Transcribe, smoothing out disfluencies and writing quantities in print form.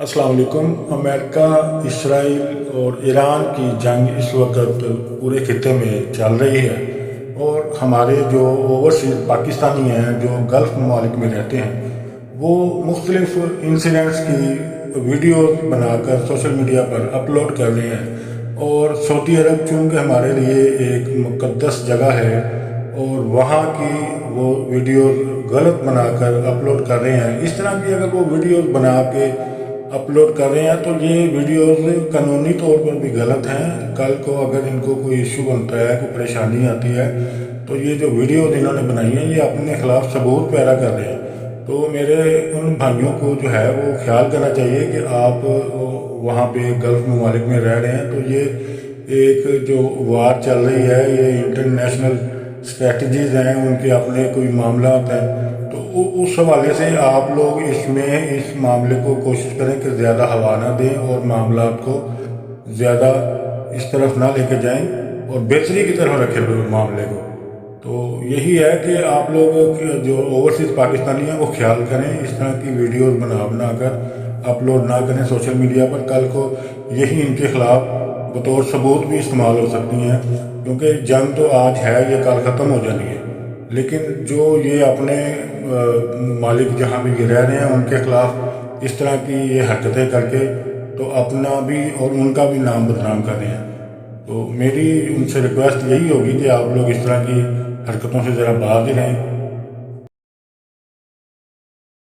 अस्सलाम वालेकुम। America, Israel और ईरान की जंग इस वक्त पूरे खित्ते में चल रही है और हमारे जो ओवरसीज पाकिस्तानी हैं जो गल्फ़ ममालिक में रहते हैं वो मुख्तलिफ इंसिडेंट्स की वीडियो बनाकर सोशल मीडिया पर अपलोड कर रहे हैं। और सऊदी अरब चूँकि हमारे लिए एक मुक़द्दस जगह है और वहाँ की वो वीडियो गलत बनाकर अपलोड कर रहे हैं। इस तरह की अगर वो वीडियोस बना के अपलोड कर रहे हैं तो ये वीडियोस कानूनी तौर पर भी गलत हैं। कल को अगर इनको कोई इशू बनता है, कोई परेशानी आती है, तो ये जो वीडियोस इन्होंने बनाई हैं ये अपने खिलाफ सबूत पैदा कर रहे हैं। तो मेरे उन भाइयों को जो है वो ख्याल करना चाहिए कि आप वहाँ पे गल्फ़ ममालिक में रह रहे हैं तो ये एक जो वार चल रही है, ये इंटरनेशनल स्ट्रेटजीज़ हैं, उनके अपने कोई मामला हैं। तो उस हवाले से आप लोग इस मामले को कोशिश करें कि ज़्यादा हवा ना दें और मामला को ज़्यादा इस तरफ ना लेके जाएं और बेहतरी की तरफ रखें मामले को। तो यही है कि आप लोग जो ओवरसीज़ पाकिस्तानी हैं वो ख्याल करें, इस तरह की वीडियोस बना कर अपलोड ना करें सोशल मीडिया पर। कल को यही इनके खिलाफ बतौर सबूत भी इस्तेमाल हो सकती हैं, क्योंकि जंग तो आज है, ये कल ख़त्म हो जानी है। लेकिन जो ये अपने मालिक जहाँ भी रह रहे हैं उनके खिलाफ इस तरह की ये हरकतें करके तो अपना भी और उनका भी नाम बदनाम कर रहे हैं। तो मेरी उनसे रिक्वेस्ट यही होगी कि आप लोग इस तरह की हरकतों से ज़रा बाज रहें